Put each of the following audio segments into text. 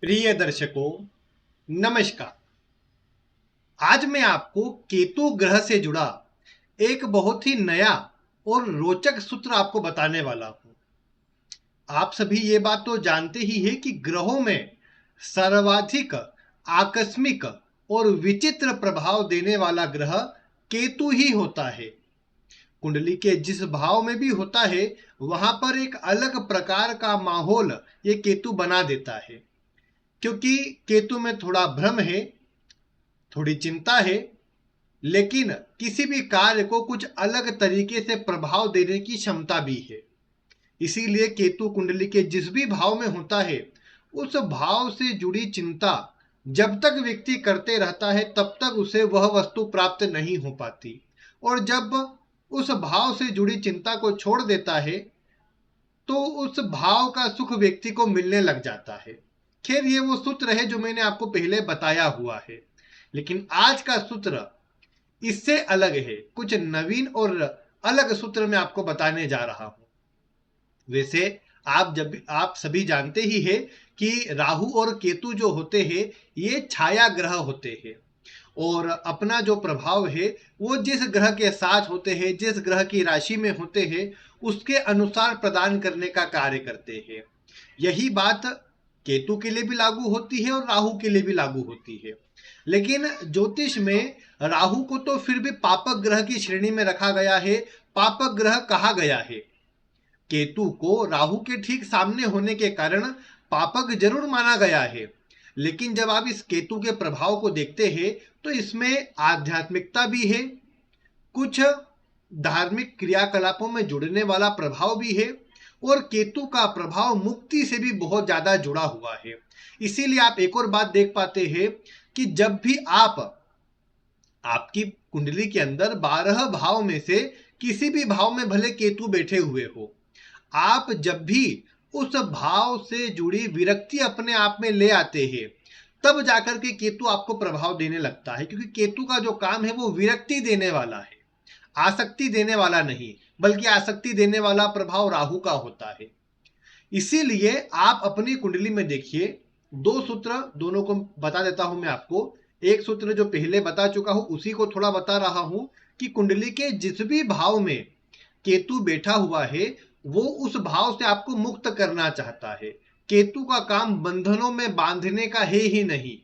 प्रिय दर्शकों, नमस्कार। आज मैं आपको केतु ग्रह से जुड़ा एक बहुत ही नया और रोचक सूत्र आपको बताने वाला हूं। आप सभी ये बात तो जानते ही हैं कि ग्रहों में सर्वाधिक आकस्मिक और विचित्र प्रभाव देने वाला ग्रह केतु ही होता है। कुंडली के जिस भाव में भी होता है, वहां पर एक अलग प्रकार का माहौल ये केतु बना देता है। क्योंकि केतु में थोड़ा भ्रम है, थोड़ी चिंता है, लेकिन किसी भी कार्य को कुछ अलग तरीके से प्रभाव देने की क्षमता भी है। इसीलिए केतु कुंडली के जिस भी भाव में होता है, उस भाव से जुड़ी चिंता जब तक व्यक्ति करते रहता है तब तक उसे वह वस्तु प्राप्त नहीं हो पाती, और जब उस भाव से जुड़ी चिंता को छोड़ देता है तो उस भाव का सुख व्यक्ति को मिलने लग जाता है। खैर, ये वो सूत्र है जो मैंने आपको पहले बताया हुआ है, लेकिन आज का सूत्र इससे अलग है। कुछ नवीन और अलग सूत्र मैं आपको बताने जा रहा हूं। वैसे आप सभी जानते ही हैं कि राहु और केतु जो होते हैं, ये छाया ग्रह होते हैं, और अपना जो प्रभाव है वो जिस ग्रह के साथ होते हैं, जिस ग्रह की राशि में होते हैं, उसके अनुसार प्रदान करने का कार्य करते हैं। यही बात केतु के लिए भी लागू होती है और राहु के लिए भी लागू होती है। लेकिन ज्योतिष में राहु को तो फिर भी पापक ग्रह की श्रेणी में रखा गया है, पापक ग्रह कहा गया है। केतु को राहु के ठीक सामने होने के कारण पापक जरूर माना गया है। लेकिन जब आप इस केतु के प्रभाव को देखते हैं तो इसमें आध्यात्मिकता भी है, कुछ धार्मिक क्रियाकलापों में जुड़ने वाला प्रभाव भी है, और केतु का प्रभाव मुक्ति से भी बहुत ज्यादा जुड़ा हुआ है। इसीलिए आप एक और बात देख पाते हैं कि जब भी आपकी कुंडली के अंदर 12 भाव में से किसी भी भाव में भले केतु बैठे हुए हो, आप जब भी उस भाव से जुड़ी विरक्ति अपने आप में ले आते हैं, तब जाकर के केतु आपको प्रभाव देने लगता है। क्योंकि केतु का जो काम है वो विरक्ति देने वाला है, आसक्ति देने वाला नहीं, बल्कि आसक्ति देने वाला प्रभाव राहु का होता है। इसीलिए आप अपनी कुंडली में देखिए, दो सूत्र दोनों को बता देता हूं मैं आपको। एक सूत्र जो पहले बता चुका हूं उसी को थोड़ा बता रहा हूं कि कुंडली के जिस भी भाव में केतु बैठा हुआ है वो उस भाव से आपको मुक्त करना चाहता है। केतु का काम बंधनों में बांधने का है ही नहीं,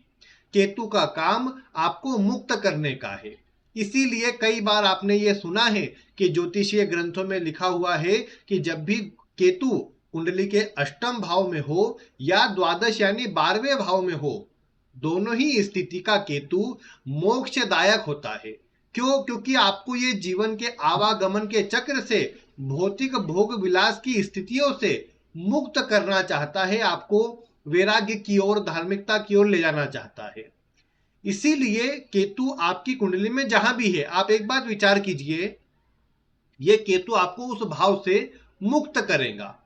केतु का काम आपको मुक्त करने का है। इसीलिए कई बार आपने ये सुना है कि ज्योतिषीय ग्रंथों में लिखा हुआ है कि जब भी केतु कुंडली के अष्टम भाव में हो या द्वादश यानी 12वें भाव में हो, दोनों ही स्थिति का केतु मोक्षदायक होता है। क्यों? क्योंकि आपको ये जीवन के आवागमन के चक्र से, भौतिक भोग विलास की स्थितियों से मुक्त करना चाहता है, आपको वैराग्य की ओर, धार्मिकता की ओर ले जाना चाहता है। इसीलिए केतु आपकी कुंडली में जहां भी है, आप एक बात विचार कीजिए, ये केतु आपको उस भाव से मुक्त करेगा।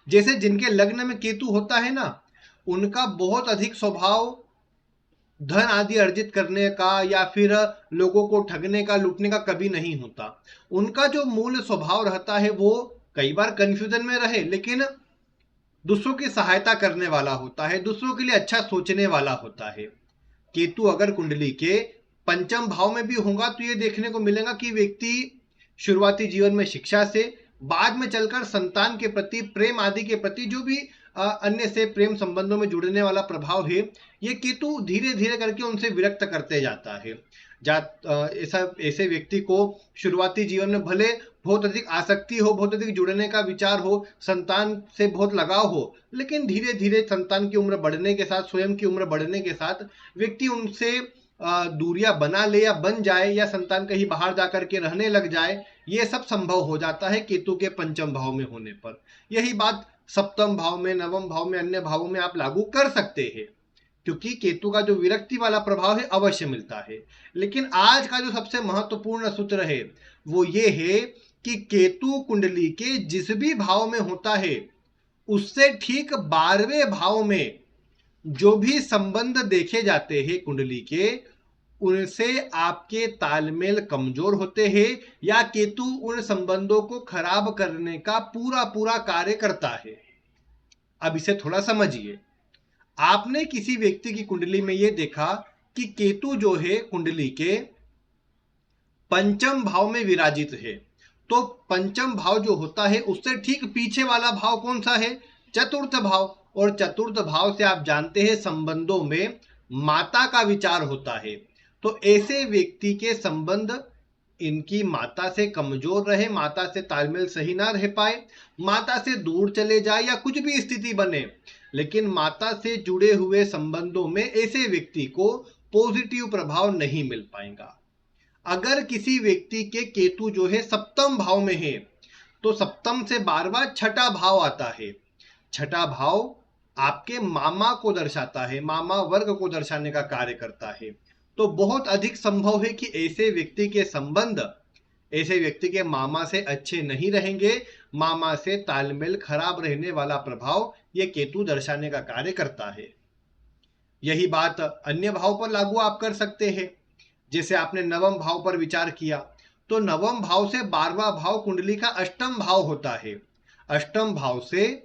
जैसे जिनके लग्न में केतु होता है ना, उनका बहुत अधिक स्वभाव धन आदि अर्जित करने का या फिर लोगों को ठगने का, लूटने का कभी नहीं होता। उनका जो मूल स्वभाव रहता है वो कई बार कंफ्यूजन में रहे, लेकिन दूसरों की सहायता करने वाला होता है, दूसरों के लिए अच्छा सोचने वाला होता है। केतु अगर कुंडली के पंचम भाव में भी होगा तो ये देखने को मिलेगा कि व्यक्ति शुरुआती जीवन में शिक्षा से, बाद में चलकर संतान के प्रति, प्रेम आदि के प्रति, जो भी अन्य से प्रेम संबंधों में जुड़ने वाला प्रभाव है, ये केतु धीरे धीरे करके उनसे विरक्त करते जाता है। ऐसे व्यक्ति को शुरुआती जीवन में भले बहुत अधिक आसक्ति हो, बहुत अधिक जुड़ने का विचार हो, संतान से बहुत लगाव हो, लेकिन धीरे धीरे संतान की उम्र बढ़ने के साथ, स्वयं की उम्र बढ़ने के साथ व्यक्ति उनसे दूरियां बना ले या बन जाए, या संतान कहीं बाहर जाकर के रहने लग जाए, ये सब संभव हो जाता है केतु के पंचम भाव में होने पर। यही बात सप्तम भाव में, नवम भाव में, अन्य भावों में आप लागू कर सकते हैं, क्योंकि केतु का जो विरक्ति वाला प्रभाव है अवश्य मिलता है। लेकिन आज का जो सबसे महत्वपूर्ण सूत्र है वो ये है कि केतु कुंडली के जिस भी भाव में होता है, उससे ठीक 12वें भाव में जो भी संबंध देखे जाते हैं कुंडली के, उनसे आपके तालमेल कमजोर होते हैं, या केतु उन संबंधों को खराब करने का पूरा पूरा कार्य करता है। अब इसे थोड़ा समझिए। आपने किसी व्यक्ति की कुंडली में यह देखा कि केतु जो है कुंडली के पंचम भाव में विराजित है, तो पंचम भाव जो होता है उससे ठीक पीछे वाला भाव कौन सा है? चतुर्थ भाव। और चतुर्थ भाव से आप जानते हैं संबंधों में माता का विचार होता है। तो ऐसे व्यक्ति के संबंध इनकी माता से कमजोर रहे, माता से तालमेल सही ना रह पाए, माता से दूर चले जाए या कुछ भी स्थिति बने, लेकिन माता से जुड़े हुए संबंधों में ऐसे व्यक्ति को पॉजिटिव प्रभाव नहीं मिल पाएगा। अगर किसी व्यक्ति के केतु जो है सप्तम भाव में है, तो सप्तम से 12वां छठा भाव आता है। छठा भाव आपके मामा को दर्शाता है, मामा वर्ग को दर्शाने का कार्य करता है। तो बहुत अधिक संभव है कि ऐसे व्यक्ति के संबंध ऐसे व्यक्ति के मामा से अच्छे नहीं रहेंगे, मामा से तालमेल खराब रहने वाला प्रभाव यह केतु दर्शाने का कार्य करता है। यही बात अन्य भाव पर लागू आप कर सकते हैं। जैसे आपने नवम भाव पर विचार किया, तो नवम भाव से 12वां भाव कुंडली का अष्टम भाव होता है। अष्टम भाव से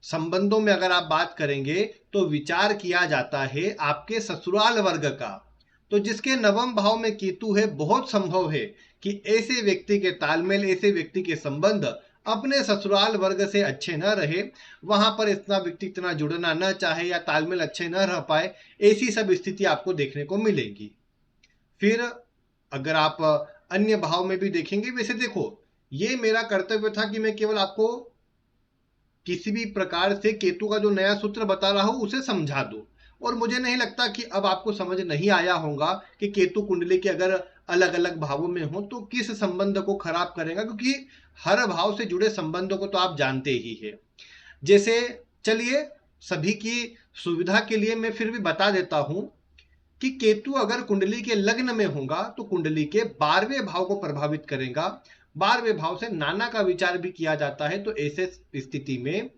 संबंधों में अगर आप बात करेंगे तो विचार किया जाता है आपके ससुराल वर्ग का। तो जिसके नवम भाव में केतु है, बहुत संभव है कि ऐसे व्यक्ति के तालमेल, ऐसे व्यक्ति के संबंध अपने ससुराल वर्ग से अच्छे न रहे, वहां पर इतना व्यक्ति इतना जुड़ना न चाहे या तालमेल अच्छे न रह पाए, ऐसी सब स्थिति आपको देखने को मिलेगी। फिर अगर आप अन्य भाव में भी देखेंगे, वैसे देखो ये मेरा कर्तव्य था कि मैं केवल आपको किसी भी प्रकार से केतु का जो नया सूत्र बता रहा हूं उसे समझा दूं, और मुझे नहीं लगता कि अब आपको समझ नहीं आया होगा कि केतु कुंडली के अगर अलग अलग भावों में हो तो किस संबंध को खराब करेगा, क्योंकि हर भाव से जुड़े संबंधों को तो आप जानते ही है। जैसे चलिए सभी की सुविधा के लिए मैं फिर भी बता देता हूं कि केतु अगर कुंडली के लग्न में होगा तो कुंडली के 12वें भाव को प्रभावित करेगा। 12वें भाव से नाना का विचार भी किया जाता है। तो ऐसे स्थिति में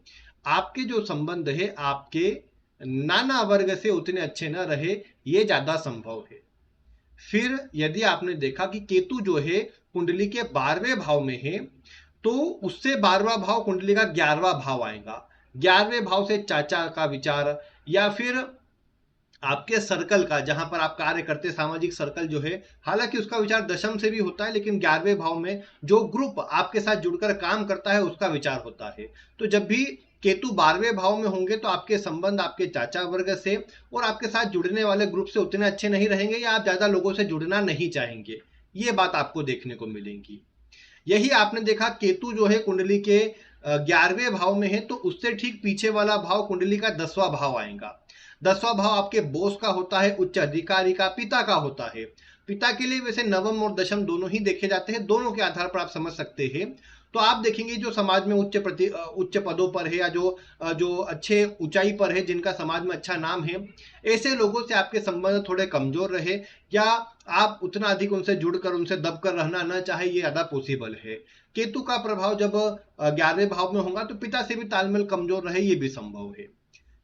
आपके जो संबंध है आपके नाना वर्ग से उतने अच्छे न रहे, ये ज्यादा संभव है। फिर यदि आपने देखा कि केतु जो है कुंडली के 12वें भाव में है, तो उससे 12वां भाव कुंडली का 11वां भाव आएगा। 11वें भाव से चाचा का विचार या फिर आपके सर्कल का, जहां पर आप कार्य करते सामाजिक सर्कल जो है, हालांकि उसका विचार दशम से भी होता है, लेकिन 11वें भाव में जो ग्रुप आपके साथ जुड़कर काम करता है उसका विचार होता है। तो जब भी केतु 12वें भाव में होंगे तो आपके संबंध आपके चाचा वर्ग से और आपके साथ जुड़ने वाले ग्रुप से उतने अच्छे नहीं रहेंगे, या आप ज्यादा लोगों से जुड़ना नहीं चाहेंगे। ये बात आपको देखने को मिलेगी। यही आपने देखा केतु जो है कुंडली के 11वें भाव में है, तो उससे ठीक पीछे वाला भाव कुंडली का 10वां भाव आएगा। 10वां भाव आपके बॉस का होता है, उच्च अधिकारी का, पिता का होता है। पिता के लिए वैसे नवम और दशम दोनों ही देखे जाते हैं, दोनों के आधार पर आप समझ सकते हैं। तो आप देखेंगे जो समाज में उच्च पदों पर है या जो अच्छे ऊंचाई पर है, जिनका समाज में अच्छा नाम है, ऐसे लोगों से आपके संबंध थोड़े कमजोर रहे या आप उतना अधिक उनसे जुड़कर उनसे दबकर रहना न चाहे, ये ज्यादा पॉसिबल है। केतु का प्रभाव जब 11वें भाव में होगा तो पिता से भी तालमेल कमजोर रहे, ये भी संभव है।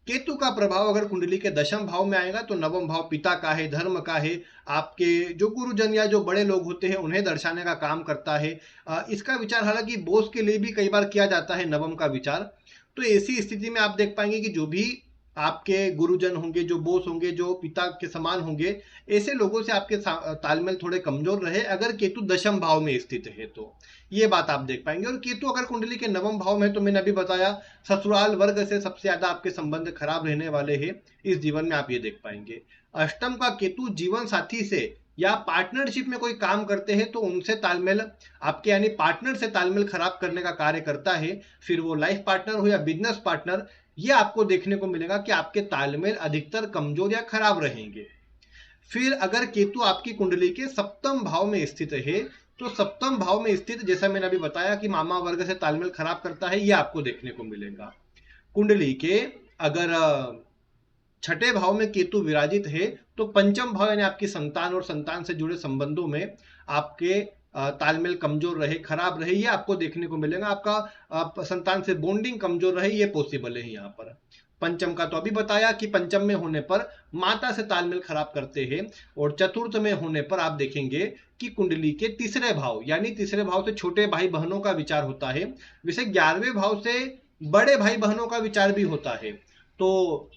केतु का प्रभाव अगर कुंडली के दशम भाव में आएगा तो नवम भाव पिता का है, धर्म का है, आपके जो गुरुजन या जो बड़े लोग होते हैं उन्हें दर्शाने का काम करता है। इसका विचार हालांकि बोस के लिए भी कई बार किया जाता है नवम का विचार। तो ऐसी स्थिति में आप देख पाएंगे कि जो भी आपके गुरुजन होंगे, जो बोस होंगे, जो पिता के समान होंगे, ऐसे लोगों से आपके तालमेल थोड़े कमजोर रहे अगर केतु दशम भाव में स्थित है तो ये बात आप देख पाएंगे। और केतु अगर कुंडली के नवम भाव में, तो मैंने अभी बताया ससुराल वर्ग से सबसे ज्यादा आपके संबंध खराब रहने वाले हैं इस जीवन में, आप ये देख पाएंगे। अष्टम का केतु जीवन साथी से या पार्टनरशिप में कोई काम करते हैं तो उनसे तालमेल आपके यानी पार्टनर से तालमेल खराब करने का कार्य करता है। फिर वो लाइफ पार्टनर हो या बिजनेस पार्टनर, ये आपको देखने को मिलेगा कि आपके तालमेल अधिकतर कमजोर या खराब रहेंगे। फिर अगर केतु आपकी कुंडली के सप्तम भाव में स्थित है, तो सप्तम भाव में स्थित, जैसा मैंने अभी बताया कि मामा वर्ग से तालमेल खराब करता है, ये आपको देखने को मिलेगा। कुंडली के अगर छठे भाव में केतु विराजित है तो पंचम भाव यानी आपकी संतान और संतान से जुड़े संबंधों में आपके तालमेल कमजोर रहे, खराब रहे, ये आपको देखने को मिलेगा। आपका संतान से बॉन्डिंग कमजोर रहे, ये पॉसिबल है यहाँ पर। पंचम का तो अभी बताया कि पंचम में होने पर माता से तालमेल खराब करते हैं, और चतुर्थ में होने पर आप देखेंगे कि कुंडली के तीसरे भाव यानी तीसरे भाव से छोटे भाई बहनों का विचार होता है। वैसे 11वें भाव से बड़े भाई बहनों का विचार भी होता है। तो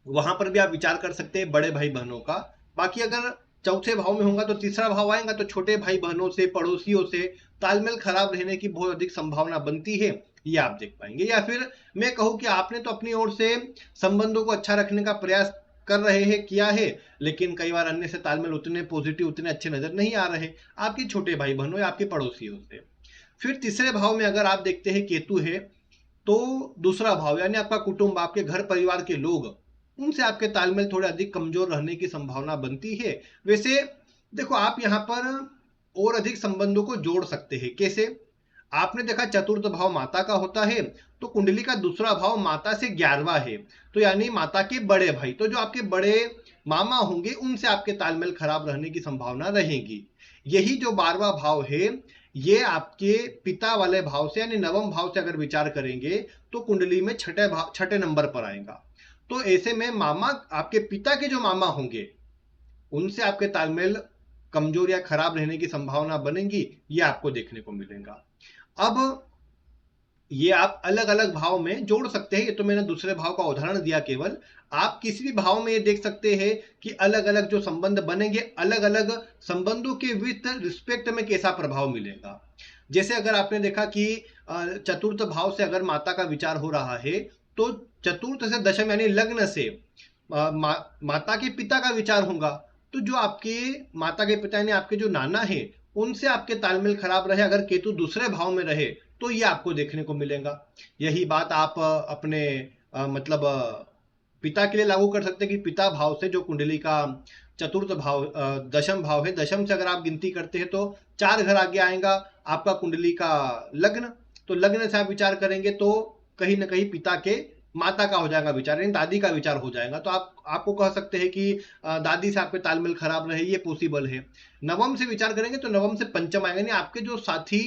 वहां पर भी आप विचार कर सकते हैं बड़े भाई बहनों का। बाकी अगर चौथे भाव में होगा तो तीसरा भाव आएगा, तो छोटे भाई बहनों से, पड़ोसियों से तालमेल खराब रहने की बहुत अधिक संभावना बनती है, ये आप देख पाएंगे। या फिर मैं कहूं कि आपने तो अपनी ओर से संबंधों को अच्छा रखने का प्रयास कर रहे हैं, किया है, लेकिन कई बार अन्य से तालमेल उतने पॉजिटिव, उतने अच्छे नजर नहीं आ रहे आपके छोटे भाई बहनों या आपके पड़ोसियों से। फिर तीसरे भाव में अगर आप देखते हैं केतु है, तो दूसरा भाव यानी आपका कुटुंब, आपके घर परिवार के लोग, उनसे आपके तालमेल थोड़े अधिक कमजोर रहने की संभावना बनती है। वैसे देखो, आप यहाँ पर और अधिक संबंधों को जोड़ सकते हैं। कैसे? आपने देखा चतुर्थ भाव माता का होता है, तो कुंडली का दूसरा भाव माता से 11वां है, तो यानी माता के बड़े भाई, तो जो आपके बड़े मामा होंगे उनसे आपके तालमेल खराब रहने की संभावना रहेगी। यही जो 12वां भाव है, ये आपके पिता वाले भाव से यानी नवम भाव से अगर विचार करेंगे तो कुंडली में छठे नंबर पर आएगा। तो ऐसे में मामा, आपके पिता के जो मामा होंगे उनसे आपके तालमेल कमजोर या खराब रहने की संभावना बनेगी, ये आपको देखने को मिलेगा। अब ये आप अलग अलग भाव में जोड़ सकते हैं। ये तो मैंने दूसरे भाव का उदाहरण दिया केवल। आप किसी भी भाव में ये देख सकते हैं कि अलग अलग जो संबंध बनेंगे, अलग अलग संबंधों के विथ रिस्पेक्ट में कैसा प्रभाव मिलेगा। जैसे अगर आपने देखा कि चतुर्थ भाव से अगर माता का विचार हो रहा है, तो चतुर्थ से दशम यानी लग्न से माता के पिता का विचार होगा, तो जो आपके माता के पिता यानी आपके जो नाना है, उनसे आपके तालमेल खराब रहे, अगर केतु दूसरे भाव में रहे तो ये आपको देखने को मिलेगा। यही बात आप अपने मतलब पिता के लिए लागू कर सकते हैं कि पिता भाव से जो कुंडली का चतुर्थ भाव दशम भाव है, दशम से अगर आप गिनती करते हैं तो 4 घर आगे आएगा आपका कुंडली का लग्न। तो लग्न से आप विचार करेंगे तो कहीं ना कहीं पिता के माता का हो जाएगा विचार, यानी दादी का विचार हो जाएगा। तो आपको कह सकते हैं कि दादी से आपके तालमेल खराब रहे, ये पॉसिबल है। नवम से विचार करेंगे तो नवम से पंचम आएगा, यानी आपके जो साथी,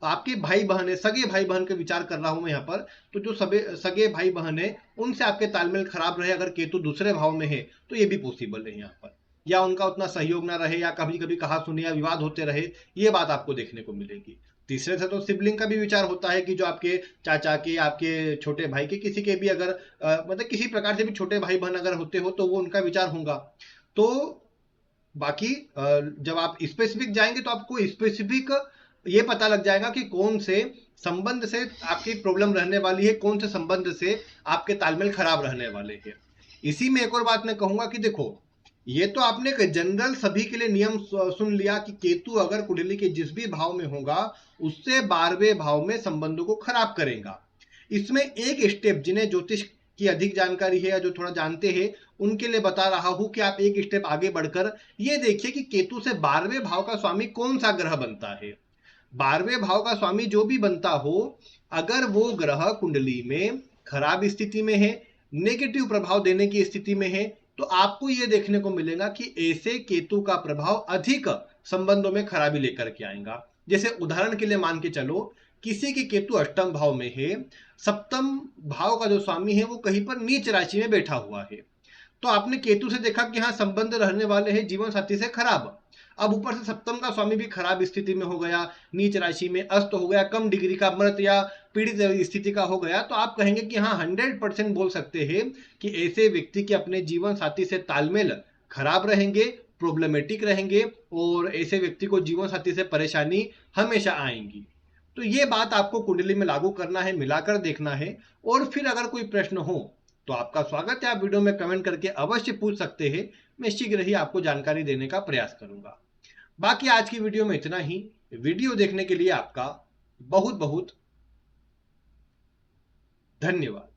आपके भाई बहन है, सगे भाई बहन के विचार कर रहा हूं मैं यहाँ पर, तो जो सगे भाई बहन है उनसे आपके तालमेल खराब रहे, अगर केतु दूसरे भाव में है तो ये भी पॉसिबल है यहाँ पर। या उनका उतना सहयोग ना रहे, या कभी कभी कहा सुनी या विवाद होते रहे, ये बात आपको देखने को मिलेगी। तीसरे से तो सिबलिंग का भी विचार होता है कि जो आपके चाचा के, आपके छोटे भाई के, किसी के भी अगर मतलब किसी प्रकार से भी छोटे भाई बहन अगर होते हो तो वो उनका विचार होगा। तो बाकी जब आप स्पेसिफिक जाएंगे तो आपको स्पेसिफिक ये पता लग जाएगा कि कौन से संबंध से आपकी प्रॉब्लम रहने वाली है, कौन से संबंध से आपके तालमेल खराब रहने वाले हैं। इसी में एक और बात मैं कहूंगा कि देखो, ये तो आपने एक जनरल सभी के लिए नियम सुन लिया कि केतु अगर कुंडली के जिस भी भाव में होगा उससे 12वें भाव में संबंधों को खराब करेगा। इसमें एक स्टेप, जिन्हें ज्योतिष की अधिक जानकारी है या जो थोड़ा जानते हैं उनके लिए बता रहा हूं कि आप एक स्टेप आगे बढ़कर ये देखिए कि केतु से 12वें भाव का स्वामी कौन सा ग्रह बनता है। 12वें भाव का स्वामी जो भी बनता हो, अगर वो ग्रह कुंडली में खराब स्थिति में है, नेगेटिव प्रभाव देने की स्थिति में है, तो आपको यह देखने को मिलेगा कि ऐसे केतु का प्रभाव अधिक संबंधों में खराबी लेकर के आएगा। जैसे उदाहरण के लिए मान के चलो, किसी के केतु अष्टम भाव में है, सप्तम भाव का जो स्वामी है वो कहीं पर नीच राशि में बैठा हुआ है, तो आपने केतु से देखा कि हाँ संबंध रहने वाले हैं जीवन साथी से खराब। अब ऊपर से सप्तम का स्वामी भी खराब स्थिति में हो गया, नीच राशि में, अस्त हो गया, कम डिग्री का मृत या पीड़ित स्थिति का हो गया, तो आप कहेंगे कि हाँ 100% बोल सकते हैं कि ऐसे व्यक्ति के अपने जीवन साथी से तालमेल खराब रहेंगे, प्रॉब्लमेटिक रहेंगे, और ऐसे व्यक्ति को जीवन साथी से परेशानी हमेशा आएंगी। तो ये बात आपको कुंडली में लागू करना है, मिलाकर देखना है। और फिर अगर कोई प्रश्न हो तो आपका स्वागत है, आप वीडियो में कमेंट करके अवश्य पूछ सकते हैं, मैं शीघ्र ही आपको जानकारी देने का प्रयास करूंगा। बाकी आज की वीडियो में इतना ही। वीडियो देखने के लिए आपका बहुत बहुत धन्यवाद।